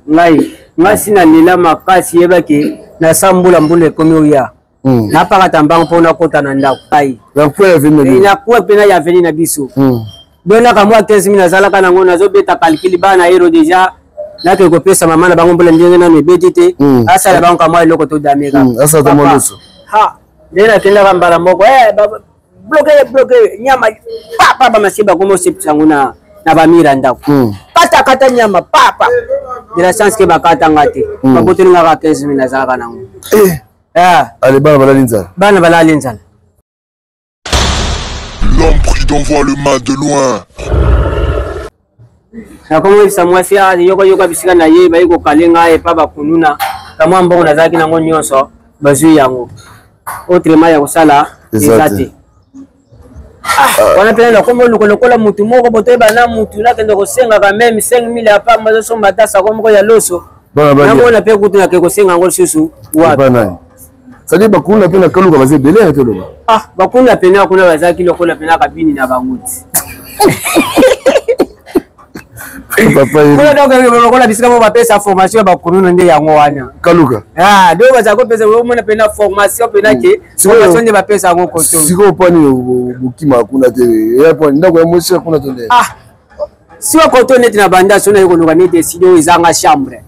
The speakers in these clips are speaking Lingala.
ngai sina lila makasi yebaki na sambula mbule komi oya na pakata mbango pona kota na ndako ai na kwa ya vini na kwa pena ya vini na biso dona kamwa 15 mina zala kana ngona zo beta calcul bana hero deja na ke ko pesa mama na bango mbule ndenge na mebetite asa la bango kamwa iloko to damega asa to monoso ha dena tenda kambala moko bloqué nyama papa masiba komo sepsango na bamira ndako kata nyama papa de la chance que bakata ngate baboto nga 15 mina zala kana ngo allez bana balali nzala l'homme prudent voit le mal de loin. Na komo samwasi yoko bisika na ye bayiko kalenga e pa bakununa kamwa mbongo nazaki nango nyonso bazui yango autrement ya kosala ezate wana pena komo lokola mutu moko botoyeba na mutu nakende kosenga ka même 5000 apa mazo somba tasa komoko ya loso namona pe kutu na ke kosenga ngo susu wapi sadi bakuna pena kaluka baze belé te loba bakuna pena kuna bazaki lokola pena kabini na banguti papa kuna donc lokola bisika mo bapesa formation bakununa nde yango wana kaluka do bazako pesa mona pena formation pena ke formation nde bapesa ngo koto siko pani bukima kuna te ya pani ndako ya mosi kuna to nde si wa koto net na banda sona yiko luka ni décision izanga chambre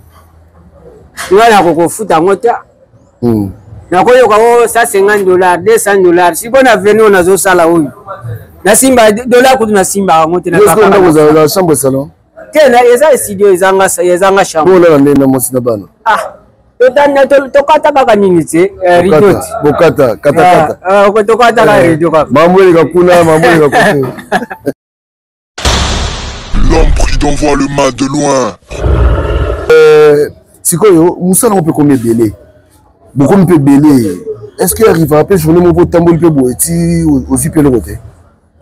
wana kokofuta ngota na koyoka $150 $200 siko na veno na zo sala huyu na simba $1 kutu na simba ngote na kaka ndako za chambre salon tena eza studio ezanga chambre bona na ndena mosi na bana tokata kaka nini te ridot bokata tokata ka rido kaka mamwele kakuna mamwele kakote L'homme prudent voit le mal de loin. sikoyo musala peut combien belé beaucoup peut belé est-ce qu'il arrive à peu journée mon beau tambour peut boiti aussi peut le côté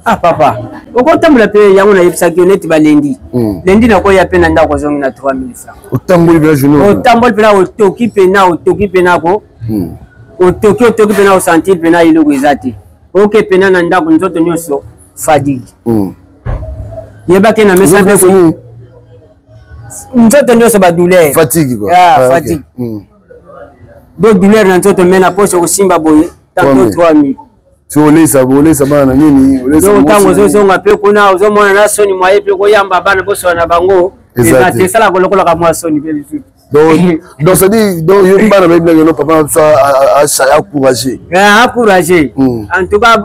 papa oko tambola pe yango na yebisaki oneti balendi lendi na koya pe na ndako zongi na 3000 francs otamboli pe journée otamboli pe na otoki pe na ko otoki pe na osentir pe na iloko ezate oke pe na ndako nzoto nyonso fadigue yebake na mesa pe ko nzoto nyonso ba douleur fatigue quoi fatigue do douleur na nzoto mena poso kosimba boye tanto 3000 olesa bana nini olesa tango zozonga pe kuna ozomona na soni mwaye pe koyamba bana boso na bango ezate sala kolokola ka mwa soni pe donc ça dit donc yo bana ba ibna papa a encourager en tout cas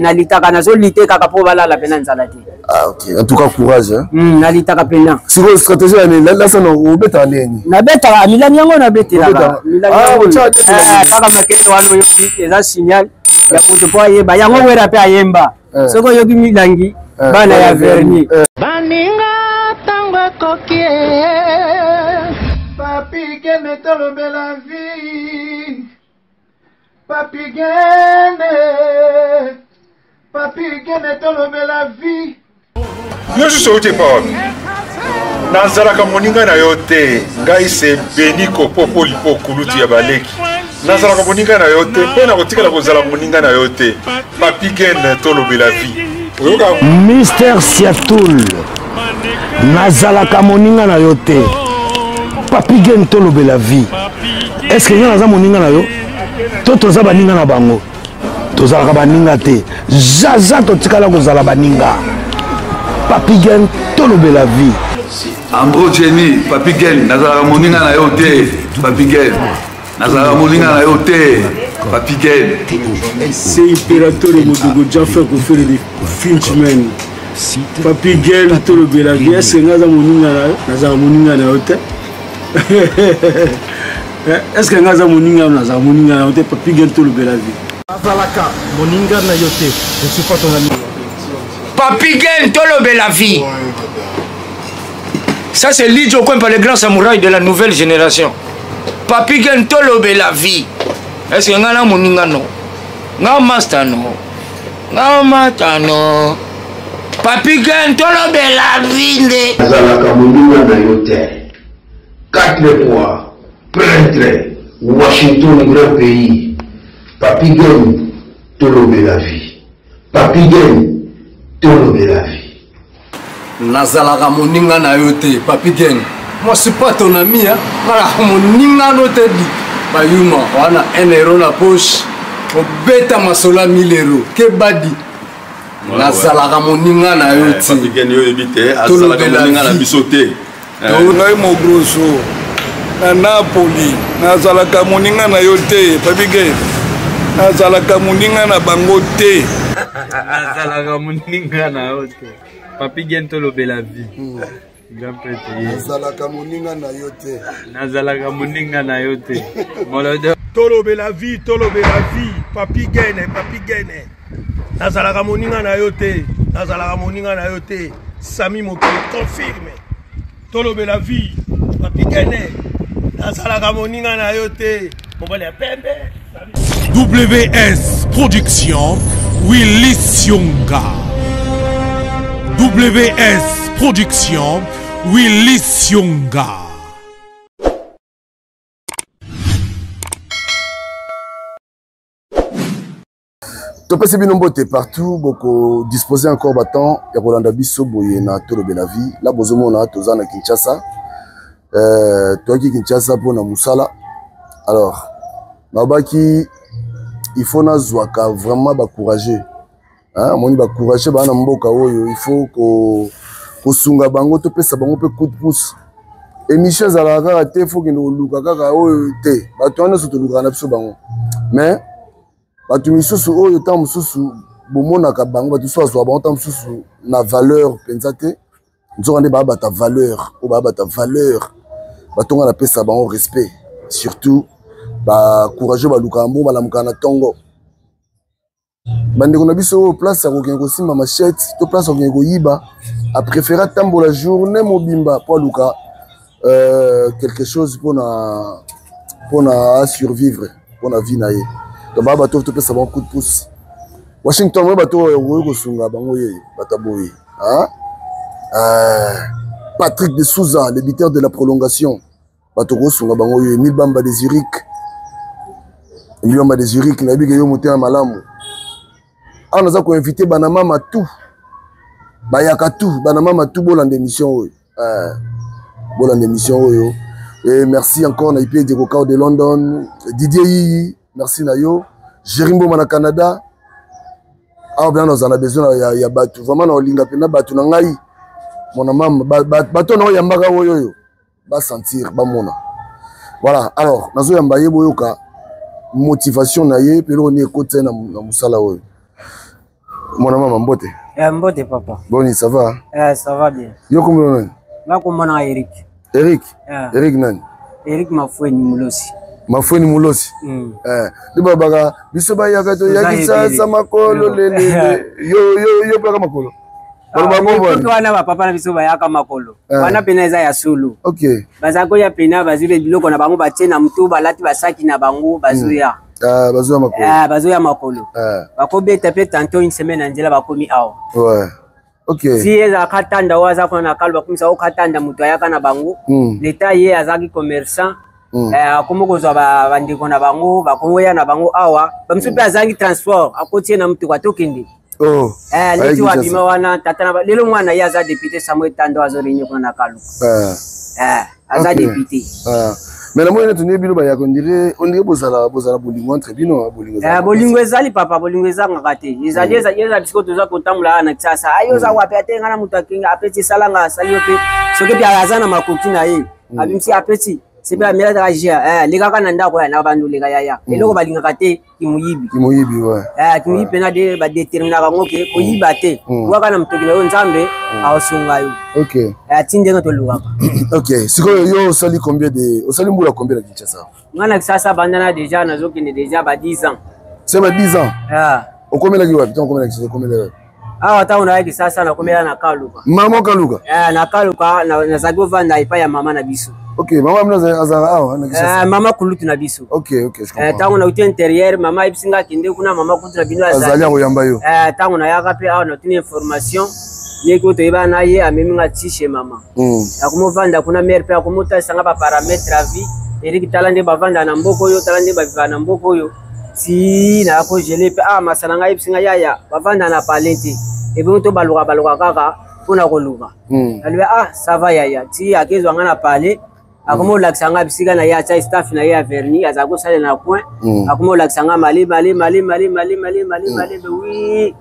nalitaka nazo liteka ka po balala pe na nzala te ok en tout cas courage nalitaka pe na siko stratégie la ça no obeta neni na beta milani yango na betela kaka makete wano yo eza signal ya kutupoa yeba yango wera pe ayemba soko yoki milangi bana ya verni baninga tango kokie papi gene tolobe la vie papi gene tolobe la vie yo juste au départ nazalaka moninga na yo te ngai se beniko popo lipo kulutu ya baleki nazalaka moninga na yo te mpe na kotikala kozala moninga na yo te papi gene tolobe la vie Mister Siatoul nazalaka moninga na yo te papi gene tolobe la vie est-ce que nga naza moninga na yo to toza baninga na bango tozalaka baninga te jaja totikala kozala baninga papi gene tolobe la vie Ambro Jenny, papi gene nazalaka moninga na yo te papi gene nazalaka moninga na yo te papi gene c'est impérateur Modogo Jaffa ko faire des Finchman papi gene tolobe la vie est-ce que naza moninga na yo te est-ce que naza moninga na yo te papi gene tolobe la vie nazalaka moninga na yo te je suis pas ton ami papi gene tolobe la vie. Ça c'est Lidjo Kwempa, le grand samouraï de la nouvelle génération. Papi gene tolobe la vie. Est-ce que nga na moninga no? Nga master no? Nga mata no? Papi gene tolobe la vie nde. Nazalaka moninga na yo te. 4 fois, prêtre, Washington, grand pays. Papi gene tolobe la vie. Papi gene tolobe la vie. Nazalaka moninga na yo te papi gene moi c'est pas ton ami hein voilà moninga no te di bayuma wana 1 euro na poche obeta masola 1000 euros ke badi nazalaka moninga na yo ti Papi Gen yo ebite azalaka moninga na biso te ngai mogroso na Napoli nazalaka moninga na yo te Papi Gen nazalaka moninga na bango te nazalaka moninga na yo te Papi Gen tolobela vie grand père nazalaka moninga na yo te nazalaka moninga na yo te molodo tolobela vie Papi Gen nazalaka moninga na yo te nazalaka moninga na yo te Sami Mokili confirme tolobela vie Papi Gen nazalaka moninga na yo te mobali ya pembe WS Production Willy Sionga WS Production Willy Sionga. Topesi bino mbote partout boko disposer encore battant ya kolanda biso boye na tolobela vie la bozomona toza na Kinshasa toaki Kinshasa pona musala alors babaki il faut na zwaka vraiment ba courager hein moni ba courager bana mboka oyo il faut ko sunga bango to pesa bango pe coup de pouce émission za la kaka te faut que nous luka kaka oyo te bato wana soto luka na biso bango mais bato misusu oyo ta mususu bomonaka bango bato so azwa bango ta mususu na valeur penza te nzoka nde baba ta valeur o baba ta valeur batonga na pesa bango respect surtout ba courageux ba luka mbo balamuka na tongo bandeko na biso oyo place ya kokende kosimba machette to place ya kokende koyiba a préféré tambola journée mobimba po luka quelque chose pour na survivre pour na vie na ye donc ba bato to pesa ba coup de pouce Washington ba bato oyo ko sunga bango ye bataboyi hein Patrick de Souza l'éditeur de la prolongation bato ko sunga bango ye Milbamba de Zurich na bige yo moté malamu on a ko invité banama matu bayaka tout banama matu bolanda émission oyo bolanda émission oyo et merci encore na IP de Coca de London Didier Yi merci na yo Jérimbo na Canada ah bien nous en a besoin ya batu vraiment na olinga pena batu na ngai mona mama bato na yambaka oyo ba sentir ba mona voilà alors nazo yamba ye boyoka motivation na ye pelo ni écoute na musala oyo mon maman mbote mbote papa boni ça va ça va bien yo comment on là comment Eric Eric nani Eric Mafweni Mulosi de babaka biso ba yaka to yakisa sa makolo lele yo baka makolo Kwa wana ba papa na biso ba yaka makolo wana pena eza ya solo okay bazako ya pena bazile biloko na bango batena mutu balati basaki na bango bazuya bazoya makolo bakobeta pe tantôt une semaine anjela bakomi awa ouais okay si eza katanda waza kona kalba kumisa o katanda mutu ayaka na bango leta ye azaki commerçant akomokozwa bandeko na bango bakongoya na bango awa bamsu pe azangi transport akotie na mutu kwa tokende leti wabima wana tata na lelo mwana ye aza député Samuel Tando azorenye kuna kalu aza député mais la moyenne tenue bino ba ya kondire on dirait bozala bolingo entre bino bolingo ezali papa bolingo ezanga kate ezali bisiko toza kotamula na tsasa ayo za wapi atenga na mutu akinga apeti salanga salio pe soki pia azana makoki na ye abimsi apeti sepe amela ta jia leka kana ndako ya na bandu leka yaya eloko balinga kate kimuyibi ouais kimuyibi na de ba determiner bango ke koyiba te waka na mtoki na yo nzambe aosunga yo okay atinde ngato luwaka okay siko yo osali combien na Kinshasa ngana Kinshasa bandana déjà nazokende déjà ba 10 ans c'est ba 10 ans okomela ki wapi okomela Kinshasa okomela awa ta una yaki sasa na komela na Kaluka mama Kaluka na Kaluka na zago vanda ipa ya mama na biso okay mama mna azara awa na Kinshasa mama kulutu na biso okay je comprends tango na uti intérieur mama ibsinga kinde kuna mama kutu na bino azali koyamba yo tango na yaka pe awa na tuni information yeko to iba na ye ameminga tishe mama akomovanda kuna mère pe akomota sanga ba paramètre à vie Eric talande bavanda na mboko yo talande baviva na mboko yo si na ko gelé pe masala ngai ibsinga yaya bavanda na palete ebe to baluka kaka pona koluka alibe ça va yaya ti akezo ngana parler akomo laksanga bisika na ya cha staff na ya verni azako sale na point akomo laksanga mali oui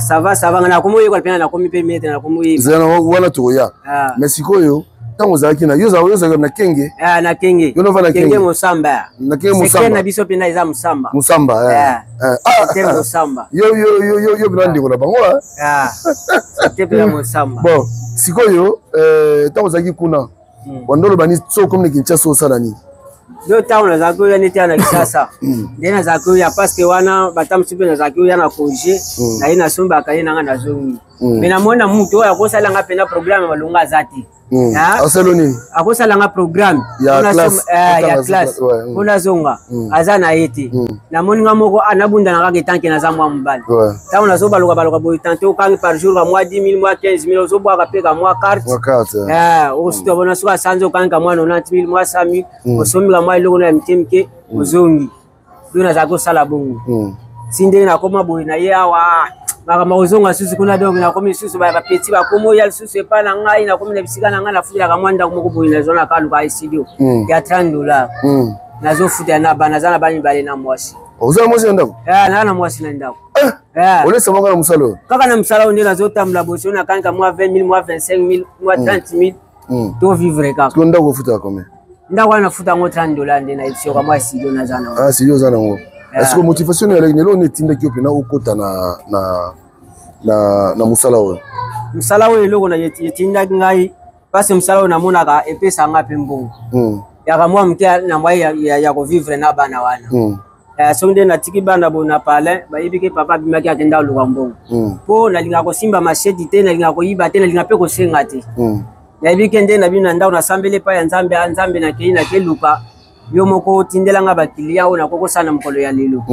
ça va ngana komo yeko pena na komi pe mettre na komo yeba zana wana to ya mais sikoyo tango zaki na yoza na kenge na kenge yo no va na kenge musamba na kenge musamba c'est na biso pena iza musamba c'était musamba yo brandi ko na bango c'était pena musamba bon sikoyo tango zaki kuna wandolo bani so comme ne Kinshasa osala ni yo taona zako ya neti ana Kinshasa ndena zako ya parce que wana batamsupe na zako ya na congé na ina somba kaina nga na zongi mena mona muto ya kosala nga pena programme malunga zati asaloni akosala nga programme ya classe ona zonga azana ete na moninga moko anabunda na kake tanke na zamwa mbali taona zo baloka boy tante okangi par jour ka mois 10 000 mois 15 000 zo bwa ka peka mois carte osto bona suka sanzo kanga mois 90 000 mois 100 000 osomi ka mois iloko na mkemke ozongi dona zako sala bongo sinde na koma boy na ye awa maka maozonga susu kuna donc na komi susu ba petit ba komo ya susu pa na ngai na komi na bisika na ngai na fuira ka mwanda ko boy na zona ka luka studio ya $30 na zo futa na bana zana bani bale na mwasi oza mwasi ndako na mwasi na ndako ole sama kana musalo kaka na musalo ndi na zo tamla boso na kanka mois 20 000 mois 25 000 mois 30 000 to vivre kaka to ndako futa kome ndako na futa ngo $30 ndi na isio ka mwasi studio na zana studio zana ngo. Est-ce que motivation ya lelo ne tinda ki opena okota na musala oyo musala oyo loko na yetinda ngai parce musala oyo namona ka epesa nga pembongo ya ka mwa mke na mwa ya ko vivre na bana wana so nde na tiki bana bona pale ba yibike papa bimaki atenda luka mbongo po na linga ko simba machete te na linga ko yiba te na linga pe ko senga te na yibike nde na bina ndao na sambele pa ya nzambe na keina ke luka yo moko tindela nga bakilia ona koko sana mkolo ya lelo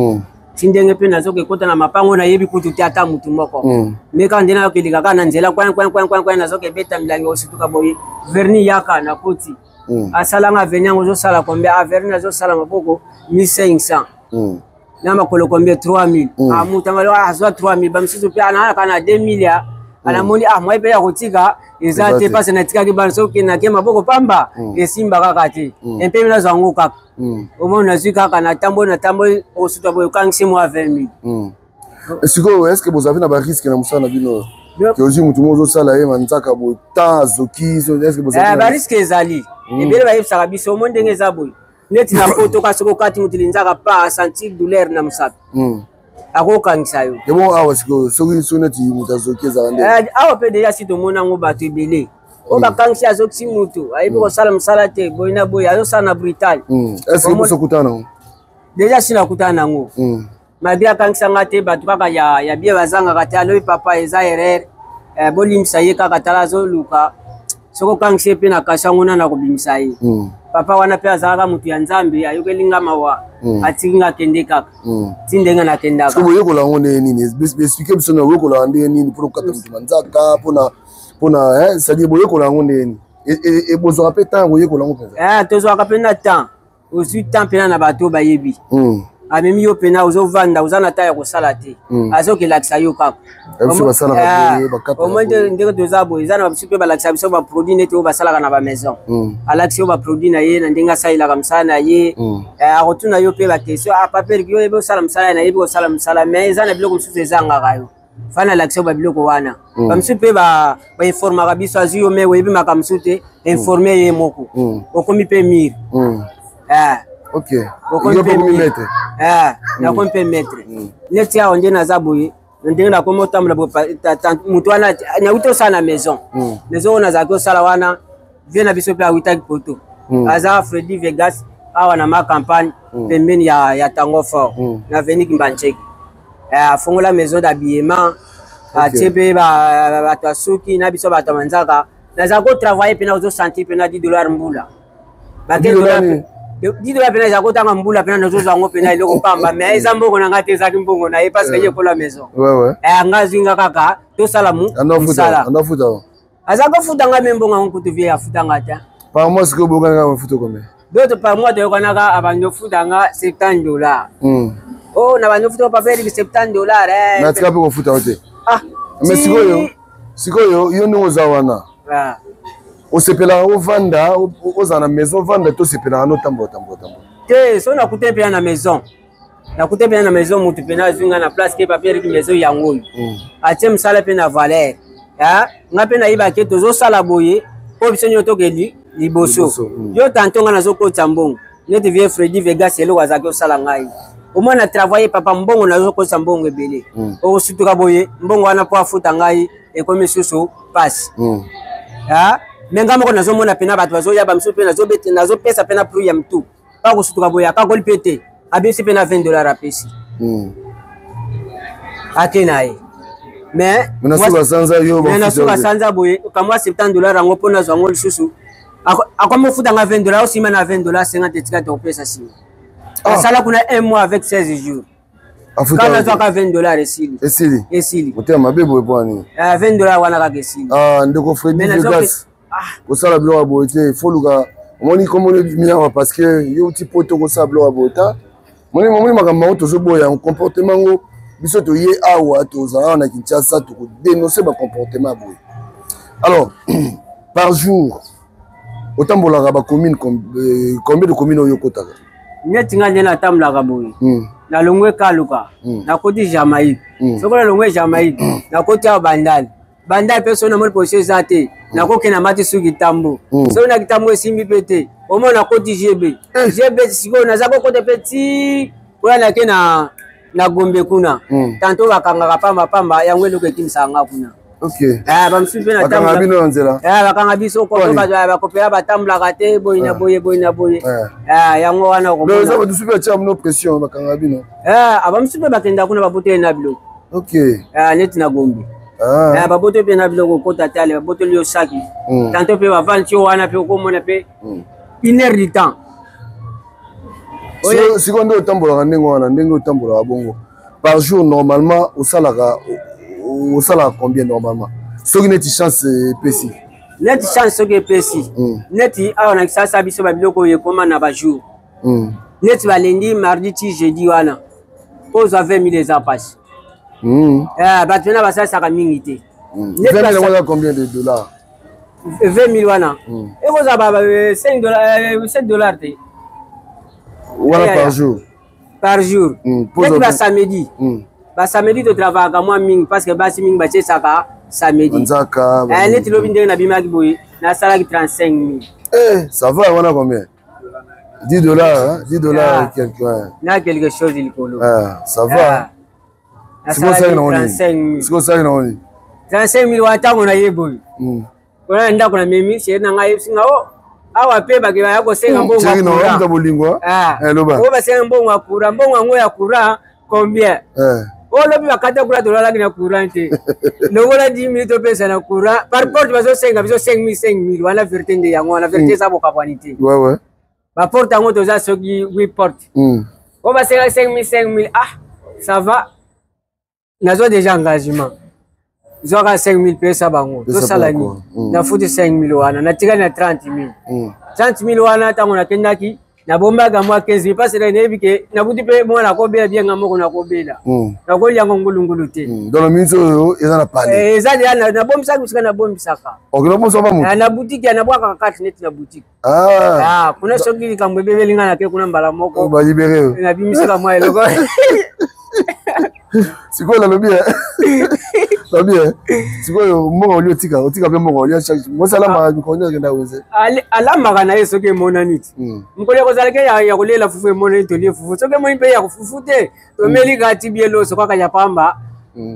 tindenge pe nazoke kota na mapango na yebi kutu ata mutu moko meka ndena yo kelika kana nzela kwa nazoke beta milangi osituka boye verni yaka na koti asala nga verni yango zo sala kombe verni nazo sala maboko 1500 na makolo kombe 3000 mutu ngalo azwa 3000 bamsizo pe ana kana 2000 ya ana moni moi pe ya kotika ezate passe na tika ki banso ki na ke maboko pamba esimba kaka te empe mina zango kaka omona zika kana tambo osuta boyo kangisi mo 20000 est-ce que vous avez na ba risque na musana bino que ozi mutu mozo sala ye manzaka bo ta zoki est-ce que vous avez ba risque ezali ebele ba yebisa biso omo ndenge eza boyo neti na poto ka soko kati mutu linzaka pa sentir douleur na musapi akokangisa yo bon awa siko soki soneti mutazoki za ndenge awa pe deja si tomona ngo bato ebele o bakangisi azoki mutu ayebi kosala mosala te boye na boye azosala na brutal est-ce que bosokutana nango deja si nakutana nango malgré akangisanga te bato kaka ya bie bazangaka te alobi papa eza erreur bolimisa ye kaka tala azoluka soki okangisi ye mpe na kasi yango na kobimisa ye papa wana pe azalaka mutu ya nzambe ayokelinga mawa atikinga akende kaka ti ndenge nakendaka boyekola yango ndenge nini explike biso na boyekola ndenge nini mpona kokata mutu na nzaka mpona c'est-à-dire boyekola yango ndenge nini ebozwaka mpe temps boyekola yango mpenza tozwaka mpe na temps ozwi temps mpena na bato bayebi amemi yo pena ozovanda oza na temps ya kosala te azokelakisa yo kaka omoi ndenge toza boye eza na babiso mpe balakisa biso baproduit neti oyo basalaka na bamaison alakisi yo baproduit na ye na ndenge asalelaka mosala na ye akotuna yo mpe bakestion paperiki yo yebi osala mosala na yebi kosala mosala mais eza na biloko mosusu ezangaka yo fana alakisi yo babiloko wana bamisu mpe bainformaka biso azwi yo me oyebi makambo mosusu te informe ye moko okomi mpe mire nakomi mpe maître neti awa nde naza boye ndenge nakomi otambola mutu wana nyawuti osala na maison oyo nazalaki osala wana vie na biso mpe awitaki poto aza Fredi Vegas awa na ma campagne pembeni ya Tango Fort na Veni Kimbancheki afongola maison d'habillement atie mpe bato asuki na biso bato manzaka nazalaki otravaille mpe na ozosentir mpe na $10 mbula $10 pena ezalaki otanga mbula pena nazozwa yango pena eloko pamba mais eza mbongo na ngai te ezalaki mbongo na ye parce que ye ekola maison nga zwinga kaka tosala mosala azalaki ofuta ngai me mbongo yango kutu vie afutanga te par mois sikoyo bokanaka mafuta combien d'autres par mois toyokanaka abandi ofuta nga $70 o na bandi ofuta papa eriki $70 natika mpe kofuta o te mais sikoyo sikoyo yo ndenge oza wana osepelaka ovanda oza na maison ovanda to osepelaka notambola te so nakute mpe na maison nakute mpe na maison mutu mpe nazwinga na place ke papier ki maison yango oyo atie mosala mpe na valeur nga mpe nayebaki tozosala boye mpo biso nyonso tokeli liboso yo tanto nga nazokotisa mbongo neti vie Fredi Vegas eloko azalaki osala ngai omona travailler papa mbongo nazokotisa mbongo ebele okosutuka boye mbongo wana mpo afuta ngai ekomi susu pasi me nga moko nazomona pena bato bazoyaba misu mpe nazopesa pena plu ya mtu akosutuka boye akakoli mpe te abisi pena $20 apesi ake na ye me nasuka sanza boye kamwa $70 yango mpo nazwa yango lisusu akomi ofuta nga $20 osima na $20 50 etika te opesa nsima asala kuna 1 mois avec 16 jours quand nazwaka $20 esili otema mabe boye mpo ani $20 wana kaka esili ndeko Fredi Vegas kosala biloko ya boye te foluka omoni komoni miawa parce que yo ti poto kosala biloko ya boye ta omoni makambo yango tozoboya comportement ngo biso toye awa tozala awa na Kinshasa tokodénonce bacomportement ya boye alors par jour otambolaka bacommune combien de commune oyo okotaka neti nga nde natambolaka boye nalongwe Kaluka nakoti Jamaïque soki nalongwe Jamaïque nakoti awa bandali mpe so namoni position eza te nakokenda mati suki tambo soki na kitambo esimbi mpe te omona nakoti gb sikoyo naza kokota mpe ti oya nake na Gombe kuna tanto bakangaka pambapamba yango eloko ekimisaka nga kuna bamisusu mpe bakanga biso bakopela batambolaka te boye na boye yango wana bamisusu mpe bakenda kuna baboteli na biloko neti na Gombe baboto mpe na biloko okota te ale baboteli yo saki tanto mpe bavandi ti yo wana mpe okomona mpe 1 heure du temps sikoyo nde otambolaka ndenge wana ndenge otambolaka bongo par jour normalement osalaka combien normalement soki neti chance epesi neti chance soki epesi neti awa na Kisasa biso babiloko oyo ekoma na bajour neti balendi mardi ti jeudi wana mpo ozwa 20 000 eza pasi bato pena basalisaka mingi te combien de dollars 20 000 wana ekozwa $7 te wana par jour neti basamedi totravaka mwa mingi parce que basi mingi batiesaka samedi neti lobi ndenge nabimaki boye nasalaki 35 000 ça va wana combien $10 na quelque chose likolo ça va 35 000 wana ntango naye boye wana ndako na memi shere na ngai singa awa mpe bakebaya kosenga mbongo basenga mbongo ya kura mbongo yango ya kura combien olobi bakata kura tolalaki na courant te longola 10 000 topesa na courant par porte bazosenga biso 5 000 wana vérité nde yango wana vérité eza bokabwani te baporte yango toza soki 8 porte o basenga 5 000 ça va nazwa déjà engagement zwaka 5 000 pesa bango tosala nini nafuti 5 000 wana natikali na 30 000 wana ntango nakendaki nabombaka mwa 15 000 parce que nayebi ke nabuti mpe mwana nakobela bienga moko nakobela nakoli yango ngulungulu te donc minso oyo eza na pale eza deya nabombisaka bisika nabombisaka na butiki nabwakaka karte neti na butiki kuna soki likambo ebebelinga nake kuna mbala moko nabimisaka mwa eloko sikoyo nalobi sikoyo mbongo oli otika mpe mbongo oli mosalamba mikolo akenda weze alambaka na ye soki emonani ti mokolo ekozalaki ya kolela fufu emonani tolie fufu soki emoni mpe ya kofufu te tomeli kati bieloso kaka ya pamba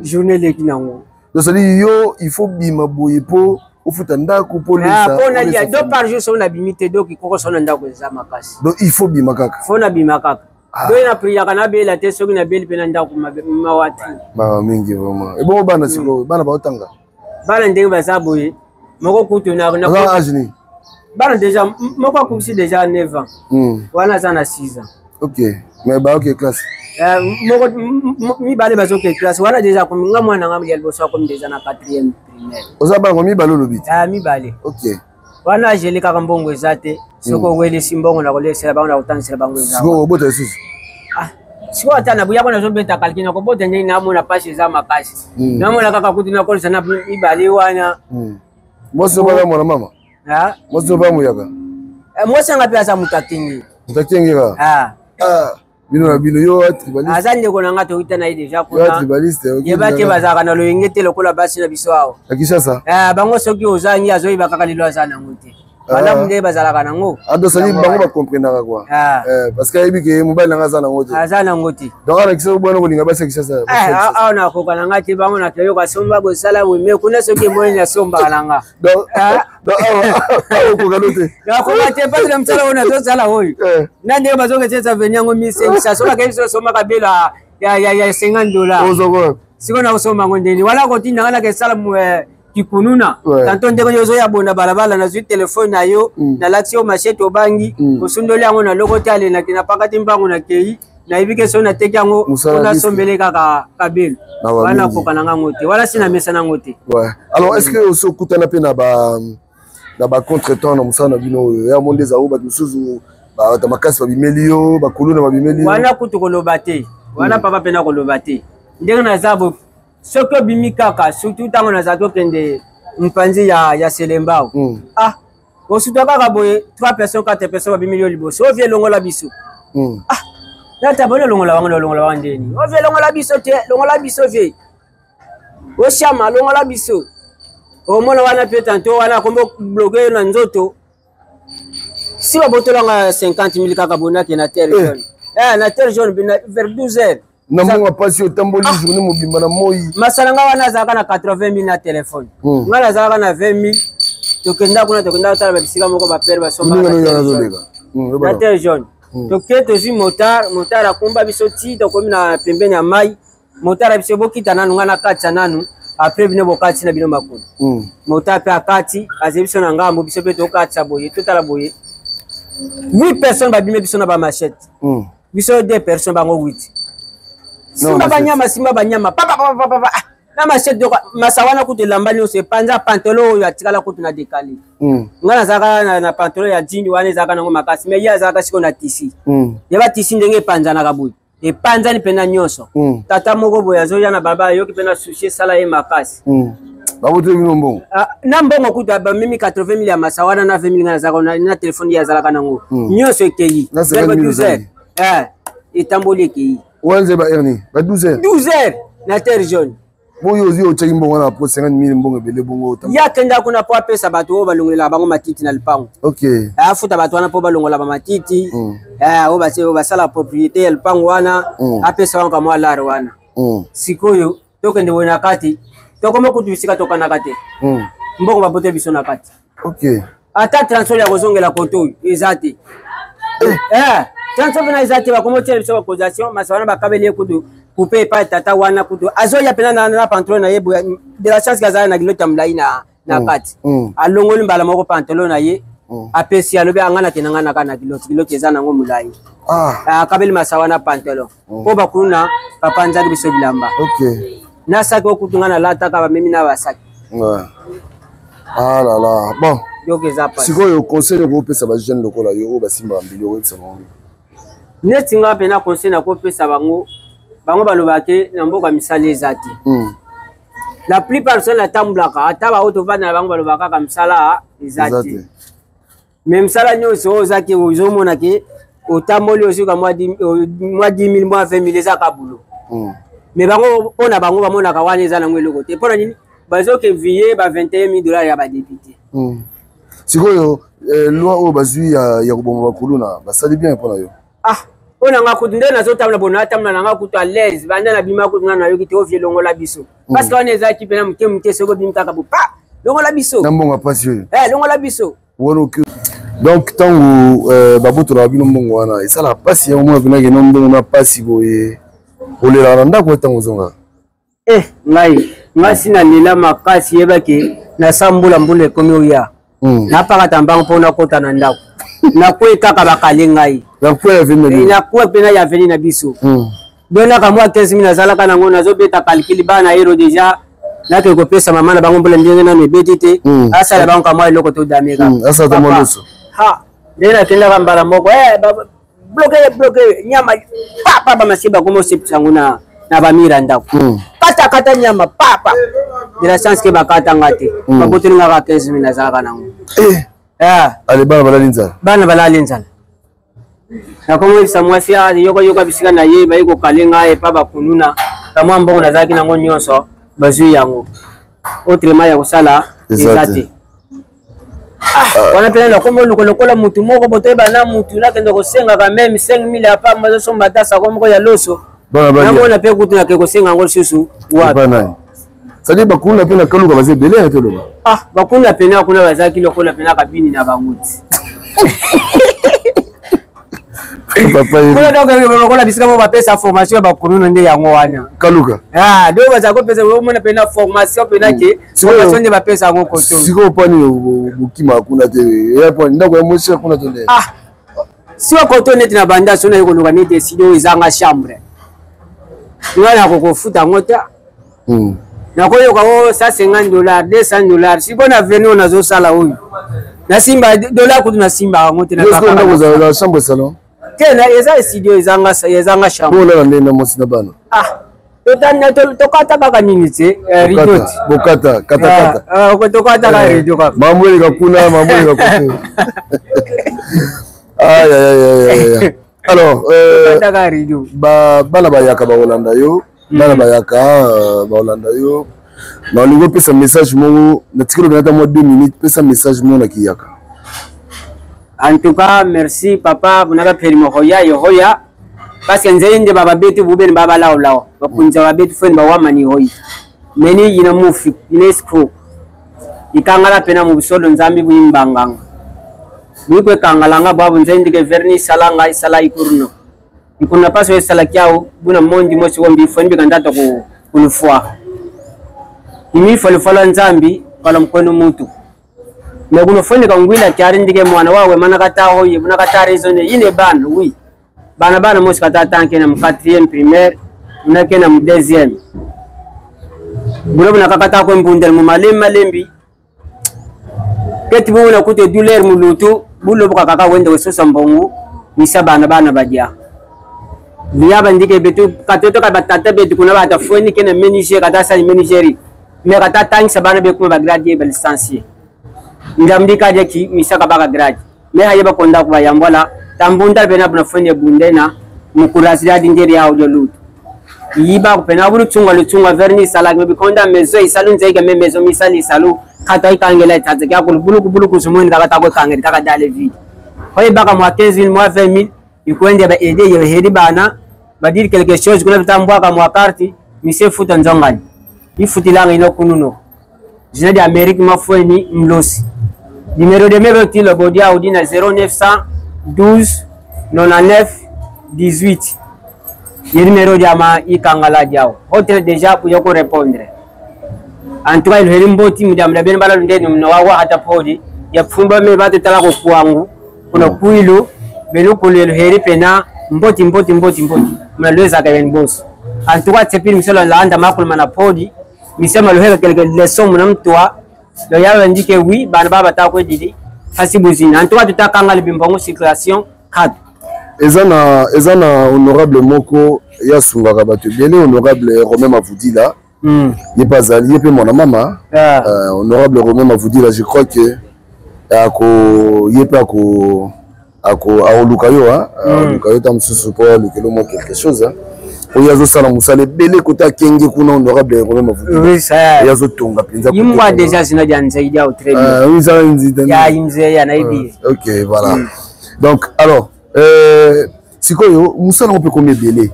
journée eleki nango tosali yo il faut bima boye mpo ofuta ndako mpo nalia do par jour so nabimi te donc koko so na ndako eza makasi donc il faut bima kaka fo nabima kaka doye na priyaka nabela te soki nabeli mpe na ndako mawati mingi vraiment ebongo bana sikoyo bana baotanga bana ndenge baza boye moko kutu ageni bana déjà moko akubisi déjà 9 ans wana aza na 6 ans ok mais baoke classe moko mibale bazoke classe wana déjà nga mwana nga ya liboso akomi déjà na 4e primaire oza bango mibale olobi mibale ok wana ageli kaka mbongo eza te soki owelisi mbongo na kolesela bango na kotangisela bango eza sikoyo obota lisusu Si on attend, vous y a un peu de calcul, on peut tenir une amona pas chez Zama Pass. Non, on a qu'à couper une colle, ça n'a plus Ibaliwana. Moi, c'est pas mon maman. Moi, c'est pas mon yaga. Moi, c'est un peu à sa moutatingi. Moutatingi, ah. Bino yo tribaliste. Azali ko nanga to itana déjà ko na. Tribaliste. Yebake bazaka na lo yengete lokola basi na biso awo. Akishasa. Bango soki ozangi azoyi bakaka lilo azana ngote. Bala munde bazalaka nango. Adosali bango ba comprendre quoi. Parce que ebike mobile nanga azana ngote. Azana ngote. Donc ala kiso bwana ko linga basi akishasa. Na ko kana ngati bango na keyo ka somba go sala we me kuna soki moyo na somba kalanga. Donc ko galote. Ya ko mate pas de msala ona to sala hoyi. Nande bazonga tsetsa venyango mise sa soka keso soma kabela ya $50. Ozoko. Siko na usoma ngondeni wala ko tinda kana ke sala mu kikununa tanto ndeko yozo ya bona balabala na zwi telefone na yo na latio machete obangi osundoli yango na lokoti ale na kina pakati mbango na kei na ibike so na teki yango ona sombele kaka kabelo wana foka na ngote wala sina mesa na ngote. Ouais. Alors est-ce que oso kutana pe na ba contretemps na musana bino ya monde za oba tusuzu ba ta makasi ba bimelio ba kuluna ba bimelio wana kutu kolobate wana papa pena kolobate ndenge na zabo soko bimi kaka surtout tango na zato kende mpanzi ya Selembao. Osuto kaka boye 3 personnes 4 personnes bimi milio liboso ovie longola biso. Na tabona longola wandeni ovie longola biso te longola biso vie o shama longola biso o mona wana pe tanto wana kombo bloquer na nzoto si ba botolanga 50,000 kaka bonaki na terre jaune na terre jaune vers 12h. Namunga pasi otamboli journée mobimba na moi. Masalanga wana zaka na 80,000 na téléphone. Ngala zaka na 20,000. Tokenda tala babisika moko ba père ba somba. Na terre jaune. Toketo zi motar akumba biso ti to komi na pembeni ya mai. Motar biso bokita nanu ngana katsa nanu. Après bino bokati na bino makulu. Motar pe akati azebiso na ngambo biso pe tokatsa boye totala boye. 8 personnes ba bime biso na ba machette. Biso 2 personnes bango 8. Simba banyama papa na machette masawana kutu lambani ose panza pantalon ya tikala kutu na dekali ngana zaka na pantalon ya jean wana zaka nango makasi me ya zaka siko na tisi yaba tisi ndenge panza na kabuyi e panza ni pena nyonso tata moko boya zo yana baba yoki pena sushi sala ye makasi babote bino mbongo na mbongo kutu ba mimi 80,000 ya masawana na 20,000 ngana zaka na telefone ya zalaka nango nyonso ekei etamboli ekei Wanze ba erni ba 12h. 12h na terre jaune. Boyo ozi o chaki mbongo na po 50,000 mbongo bele bongo tam. Ya kenda kuna po pesa bato o balongela bango matiti na lipango. OK. Afuta bato wana po balongola ba matiti. O ba sala propriété ya lipango wana apesa wangu kama laro wana. Sikoyo tokende wona kati. Tokoma kutubisika tokana kati. Mbongo bapote biso na kati. OK. Ata transfer ya kozongela konto ezati. Transfer na ezati ba komo tele biso ba causation masawana ba kabeli kudu couper pa tata wana kudu azoya pena na pantalon na yebo de la chance kaza na kilota mlai na kati alongoli mbala moko pantalon na ye apesi alobe angana tenanga na kana kiloti ezana ngo mulai kabeli masawana pantalon po bakuna papanza biso bilamba. OK. Na saki okutunga na lata ka ba mimi na basaki. Ah là là. Bon. Sikoyo conseil ko pesa ba jeune lokola yo basimba mbili o etsa mo. Neti nga pena conseil na ko pesa bango balobake na mboka misali ezati. La plupart sont la tambulaka ata ba auto vana bango balobaka ka misala ezati. Même sala nyonso ozaki ozomona ke otamboli osuka mwa 10,000 mwa 20,000 ezaka bulo. Mais bango pona bango bamona ka wana ezana ngwelo kote. Pona nini bazoke vier ba $21,000 ya ba député. Sikoyo loi o bazui ya kubonga bakuluna basali bien pona yo. Ona nga kutu ndena zo tamla bona tamla nga kutu à l'aise banda na bima kutu na yo kiti ovie longola biso parce que on eza ki pena mke soko bimta ka pa longola biso na mbonga passion longola biso wono que donc tango babuto na bino mbongo wana esala pasi ya mwa bina ke mbongo na pasi boye olela na ndako tango zonga ngai sina lela makasi yebake na sambula mbule komi oya na pakata mbango pona kota na ndako na kwe kaka bakale ngai na kwe ya veni na kwe pena ya veni na biso dona ka mwa 15,000 nazala kana ngona zo beta calcul bana hero deja na ke ko pesa mama na bango mbule ndenge na nebetite asa la bango ka mwa eloko to dameka asa to moloso ndena kenda kambala moko bloqué nyama papa ba masiba comme sepsango na bamira ndako kata nyama papa de la chance que bakata ngate bakotini ngaka 15 minutes azaka nango ale bana balalinzala na komo samwasi ya yoko bisika na ye bayiko kalenga e papa kununa kama mbongo nazaki nango nyonso bazui yango autrement ya kosala ezate wana pena komo lokola mutu moko botoyeba na mutu nakende kosenga ka même 5000 apa mazo somba tasa komo ya loso na pe kutu na ke kosenga ngol susu wapi sadi bakuna pena kaluka baze belé to loba bakuna pena kuna bazaki lokola pena kabini na banguti papa kuna donc lokola bisika mo bapesa formation bakununa nde yango wana kaluka do baza ko pesa mo na pena formation pena ke formation nde bapesa ngo koto siko pani bukima kuna te ya pani ndako ya moshi kuna to nde si wa koto net na banda sona yiko luka ni décision izanga chambre ngana ko kofuta ngota na koyoka $150 $200 si bona venu na zo sala huyu na simba $1 kutu na simba ngote na kaka ndako za chambre salon tena eza studio ezanga chambre bona ndenda mosi na bana totana tokata kaka nini te ridot bokata ko tokata ka rido kaka mamwele kakuna mamwele kakutu ay alors tokata rido bana bayaka ba Holanda yo bana bayaka ba Holanda yo na lingo pesa message mo na tikolo benata mo 2 minutes pesa message mo na kiyaka. En tout cas, merci papa, vous n'avez pas pris mon hoya, parce que nous avons dit baba betu buben baba lao lao, bakunza baba betu fen bawa mani hoyi, meni ina mufi, ina screw, ikangala pena mubisolo nzambi buimbanganga, buikwe kangalanga babu nzendi ke verni salanga isala ikurno, ikuna paso isala kiao buna mondi mosi wombi fenbi kandata kulufua, imi folofolo nzambi kala mkono mutu. Mais vous ne faites pas ngwila kiari ndike mwana wawe mana kata hoye buna kata raisonner ine bana oui bana mosi kata tanke na 4e primaire na kena mu 2e bulo buna kata ko mbundel mu malembi keti buna kute douleur mu lutu bulo buka kaka wende wesosa mbongo misa bana badia liya bandike betu katoto ka batata betu kuna bata foni kena menager kata sa menageri mais kata tanke sa bana be kuma ba gradier ba licencier ndamdika jeki misaka baka grade me hayeba konda kuba yambola tambunda bena buna fone bundena mukurasira dingeri ya olutu yiba kupena bulu tsunga verni salag me bikonda mezo isalu nzega me mezo misali salu kata ikangela itaze kya bulu kusumuni kaka tako kangeri kaka dale vide hoye baka mwa 15000 mwa 20000 ikwende ba ede ye hedi bana badiri quelque chose kuna bitambwa ka mwa carte mise futa nzongani ifutilanga ino kununo jina di Amérique mafoni mlosi. Numéro de mes petits le bodia audina 0900 12 99 18. Le numéro de ma ikangala diao. Hôtel déjà pour yoko répondre. En tout cas le herimbo ti mudam la ben bala ndeni mnawawa hata podi ya fumba me bate tala ko kwangu kuna kuilu belu ko le heri pena mboti mnalweza ka ben boss. En tout cas c'est pile misolo la anda makul mana podi misema lo heka quelques leçons mnamtoa lo yawe ndike oui bana baba ta ko didi fasibuzina en tout cas tutakanga libimbongo circulation 4 ezana honorable moko ya sungaka bato bele honorable Romain Mavudila yepazali yepe mwana mama honorable Romain Mavudila je crois que yepe aoluka yo aoluka yo ta mususu po lukelo mo quelque chose oyazo sala musale bele kota kenge kuna honorable Romain Mavudila oui ça yazo tonga penza yimwa déjà sina janza ida au très bien oui ça nzita ya imze ya naibi OK voilà donc alors sikoyo musala on peut combien belé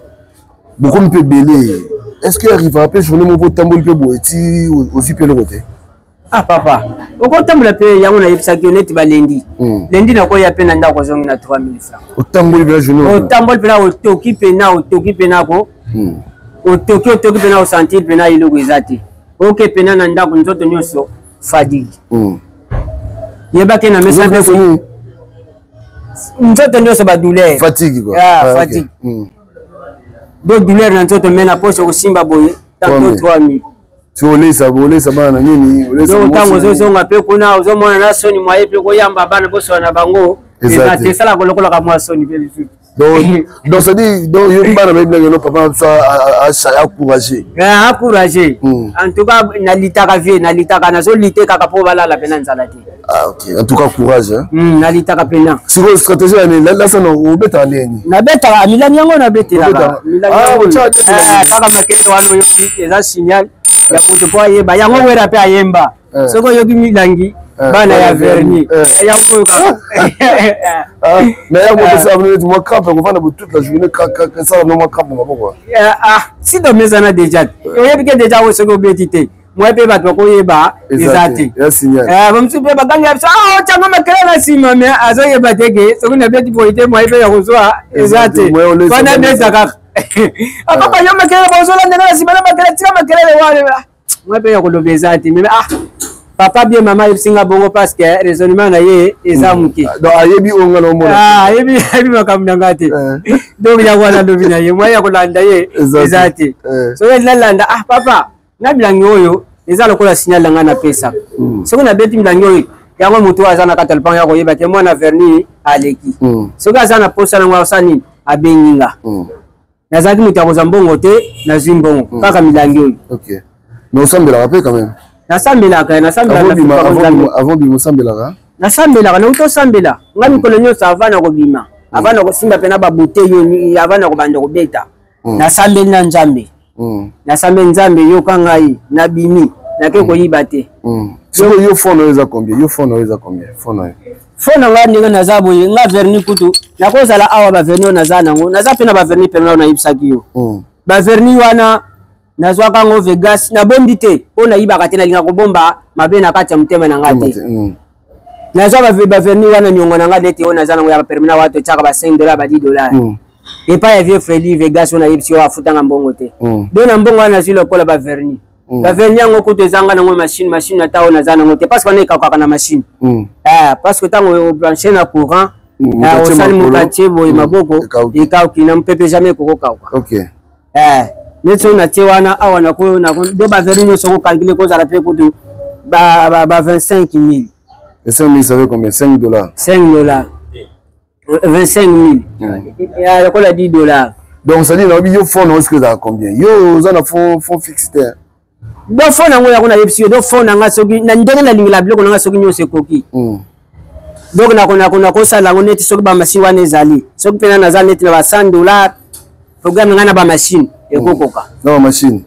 beaucoup me peut belé est-ce que arrive après journée mon pote tambol pe boeti aussi pe le côté papa oko tambula pe yango na yipsa ki honnête ba lendi na ko ya pe na ndako zongi na 3000 francs o tambol pe journée o tambol pe na o toki pe na ko o toki pe na o sentir pe na ilo gwezati OK pe na ndako nzoto nyoso fadigue yeba ke na message ko nzoto nyoso ba douleur fatigue quoi fatigue do douleur na nzoto mena poche ko simba boye tanto 3000 bolesa bana nini olesa tango zozo ngape kuna uzomona na soni mwaye pe ko yamba bana boso na bango eza tesala kolokola ka mwa soni pe Donc ça dit, donc il y a papa a encouragé. Encouragé. En tout cas, nalitaka vie, nalitaka nazo lité kaka po bala la pena nzalati. Ah ok. En tout cas courage hein. Nalitaka pena. C'est quoi stratégie là ça no beta nini? Na beta milani yango na betela ba. Kaka makete wano yoki eza signal ya kutopoa yeba yango wera pe ayemba. Soko yoki milangi. Bana ya verni yango ka mais yango ça venir moi crampe on va dans toute la journée ça non moi crampe pourquoi si do mezana déjà oyebike déjà wo soko betite moi pe bato ko yeba ezati bamsu pe baganga ça changa makela na sima mais azo yeba teke soko na beti poite moi pe ya kozwa ezati bana beta ka papa yo makela bozola ndena sima na makela tika makela le wale moi pe ya koloba ezati mais papa bien maman il singa bongo parce que raisonnement na ye ezamuki donc ayebi onga no mona ayebi makamna ngate donc ya wana ndobina ye moya kolanda ye ezati so ye landa papa na bilangi oyo eza lokola signal langa na pesa so na beti bilangi oyo yango mutu azana katalpan ya koyeba te mwana verni aleki so ga na posa na ngwasani abenyinga nazaki mutu akozambongo te na zimbongo kaka milangi oyo OK mais on semble rappeler quand même nasambelaka avant bima sambelaka nasambelaka na uto sambela nga mikolo nyonso avana kobima avana kosimba pena babute yo avana kobanda kobeta nasambeli na nzambe nasambeli nzambe yoka ngai nabimi nake koyiba te yo fono eza combien yo fono eza combien fono fona nga ndenge naza boye nga verni kutu nakozala awa baverni oyo naza nango naza mpe na baverni pena oyo nayebisaki yo baverni wana nazwa kango Vegas na bombi te ona yibaka te na linga kobomba mabe na kati ya mutema na ngate nazwa ba verni wana nyongo na ngate ona zana ngo ya permina watu chaka ba $5 ba $10 et pas ya vieux Freddy Vegas ona yibisi wa futanga mbongo te dona mbongo wana zilo kola ba verni yango kuto zanga na ngo machine na taona zana ngo te parce que on est kaka na machine parce que tango brancher na courant au sali mukatier boy maboko ikao kina mpepe jamais kokoka OK Neto na tewana awa na ko na de ba verni so ko calculer ko za la pe ko de ba 25000. 25000 ça veut combien? $5. $5. 25000. Ya ko la $10. Donc ça dit na yo fond est-ce que ça combien? Yo za na fond fixe te. Do fond na ngoya ko na yepsi do fond na nga soki na ndenge na lingila biloko na nga soki nyose koki. Donc na ko sala ngo neti soki ba machine wana ezali. Soki pena na za neti na ba $100 programme ngana ba machine. Non, machine.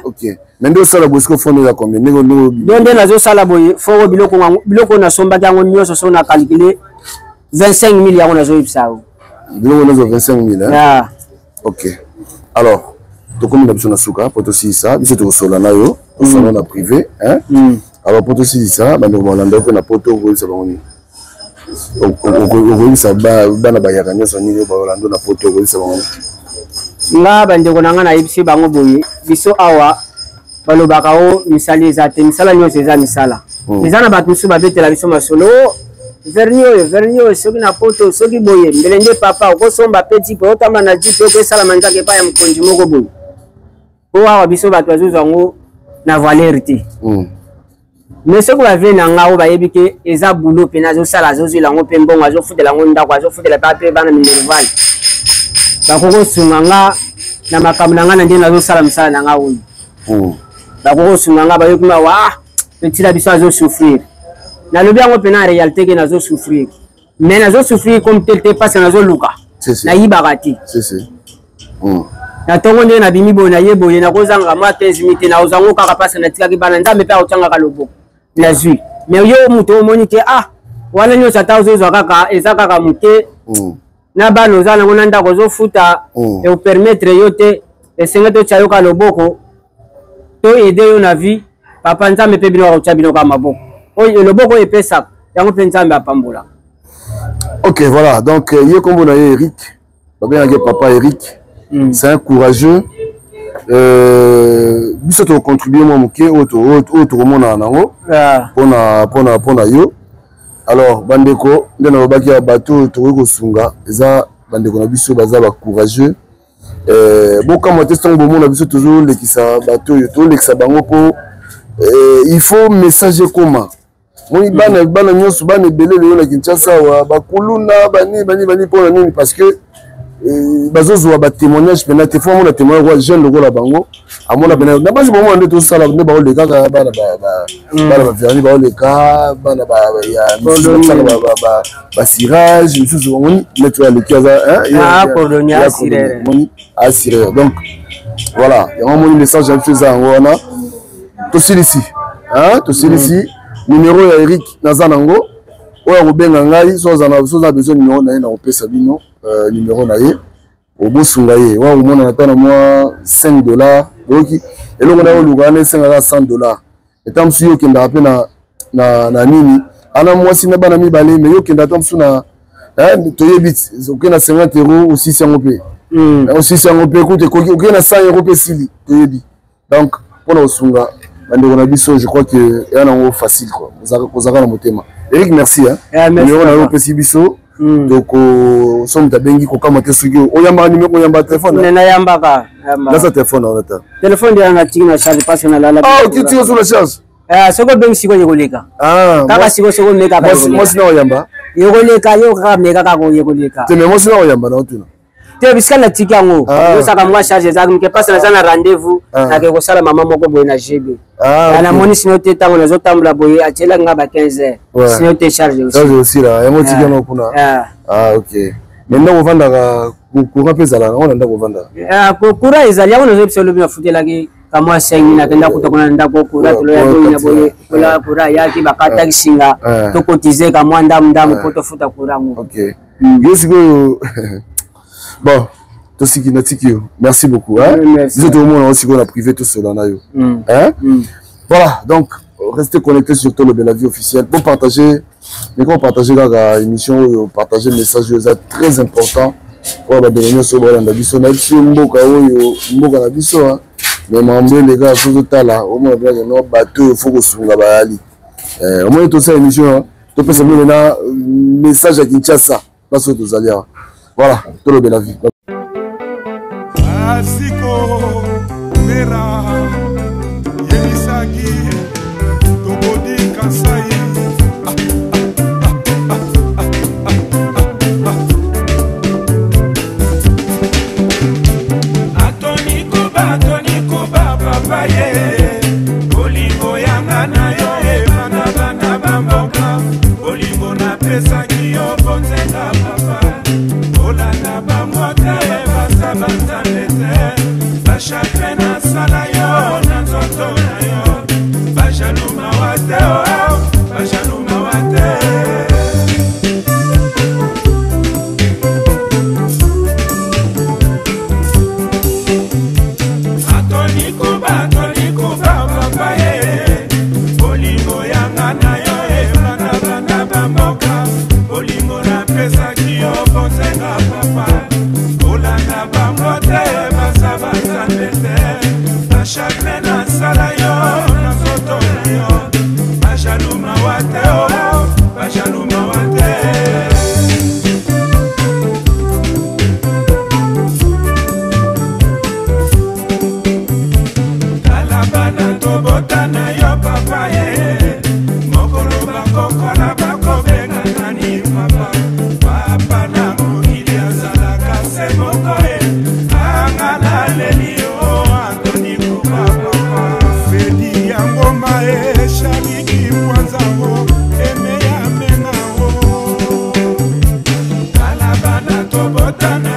OK. Mais nous ça la bosco fond là combien? Donc nazo sala boye fo biloko na somba tango nyoso so na calculer 25000 ya nazo yipsa. Biloko nazo 25000 hein? OK. Alors, to comme d'habitude na suka pour aussi ça, biso to sola na yo, to sola na privé, hein? Alors pour aussi ça, ba no landa ko na poto ko ça bangoni. On ça ba na ba ya kanyo ni ba landa na poto ko ça bangoni. Nga bandeko nanga na yebisi bango boye biso awa balobaka o misali ezate misala nyonso eza misala eza na bato mosusu babetela biso masolo verni oyo soki na poto soki boye mbele nde papa okosomba pe jipe otamba na jipe okosala manzaka epai ya mokonzi moko boye po awa biso bato bazozwa yango na valeur te mais soki bavie na nga oyo bayebi ke eza bulo mpena azosala azozwela yango mpe mbongo azofutela yango ndako azofutela pe bana minerval bakoko sunga nga na makambo na nga na ndenge nazosala misala na nga oyo bakoko sunga nga bayoki ma wa petila biso azosouffrir nalobi yango mpena na réalité ke nazosouffrir mais nazosouffrir comme tel te parce que nazoluka nayibaka te na ntongo ndenge nabimi boye naye boye nakozanga mwa 15 minute naozango kaka parce que natikaki bana nzambe mpe akotyangaka loboko nazwi mais yo moto omoni ke wana nyonso ata ozozwa kaka eza kaka moke na bano za nango na ndako ozofuta eopermettre yo te esenge totya yoka loboko to ede yo na vie papa nzambe mpe bino akotya bino ka maboko oyo loboko oyo epesaka yango mpe nzambe apambola. OK, voilà, donc ye kombo na ye Eric babengaki papa Eric. C'est un courageux biso to contribuer mwa moke oyo tokomona nango mpona yo. Alors bandeko nde nalobaki ya bato tokoki kosunga eza bandeko na biso baza ba courageux bokamwa te ntango bomona biso tozolekisa bato oyo tozolekisa bango mpo il faut message ekoma moni bana nyonso bana ebele leyo na Kinshasa awa bakuluna bani mpona nini parce que bazozwa ba témoignage pena te fois mona témoin quoi jeune logo la bango amona pena na basi moment nde to sala ne ba le kaka bana ba verni ba le ka bana ba ya ba cirage misusu ngoni neto ya le kaza hein colonia assuré donc voilà il y a un message à faire en wana to silisi hein to silisi numéro ya Eric Nazanango oya kobenga ngai soza besoin numéro na ye na opesa bino numéro na ye obosunga ye wa komona na tana mwa $5 donc eloko na oluka na esengaka $100 etamsu yo kendaka mpe na nini ana mwasi na bana mibale me yo kendaka tamsu na toyebi oke na 50 € osisi yango mpe osisi yango mpe kute oke na 100 € mpe sili toyebi donc mpona kosunga bandeko na biso je crois que eya nango facile quoi kozaka na motema Eric merci hein numéro na yo opesi biso donc somme tabengi kokama te soki oyamba numéro oyamba téléphone na yambaka dans sa téléphone on attend téléphone ya ngati na charge parce que na la ok tu sur la charge soko bengi siko yekoleka kaka siko meka ka moi sina oyamba yekoleka yo kaka meka ka ko yekoleka te mais moi sina oyamba na otuna te bisika na tika ngo yo saka mwa charge za mke passe na sana rendez-vous na ke ko sala mama moko boye na GB na moni sino te tango na zo tambula boye atela nga ba 15 heures sino te charge aussi là ya moti keno kuna ok maintenant on vanda courant pezala on anda ko vanda courant ezali yango nazo biso lobi na futela ki kamwa 5 na kenda kutokona ndako courant to ya boye na boye kula courant yaki bakata kisinga to cotiser kamwa ndamu poto futa courant ngo ok yesiko bon tosiki natiki merci beaucoup hein nous tout le monde aussi qu'on a privé tout cela na yo hein voilà donc restez connectés sur Tolo Belavie officiel pour partager mais quand partager la émission partager le message c'est très important pour la dernière sur la biso na biso mboka oyo mboka na biso hein mais mambe les gars tout tala au moins bien no bateau faut ko sunga bayali au moins tout ça émission to pesa na message à Kinshasa parce que tous alliés voilà, Tolo Belavie. Asiko Mera Yelisaki Tobodi Kasai Atoni Kuba papaye Bolingo yanga na yo bana bana bamboka Bolingo na pesa kiyo bonzenga papa Olanda bamote basabata lete Bashakre na sala yo na nzoto na yo Bashaluma wate oh Bashaluma wate Atoni Kuba papaye Bolingo yanga na yo bana bana bamboka Bolingo na pesa kiyo bonzenga papa Olanda bangote basabata lete Bashakre na sala yo na nzoto na yo Bashaluma wate oh Bashaluma wate Kalabana tobota na yo papa ye Mokolo bakokola bakobenga nani papa Papa na mokili azalaka se moko ye Angana leli o Antoni Kuba papa Fedi ya ngoma e Shabiki mwanza o Eme ya menga o Kalabana tobota na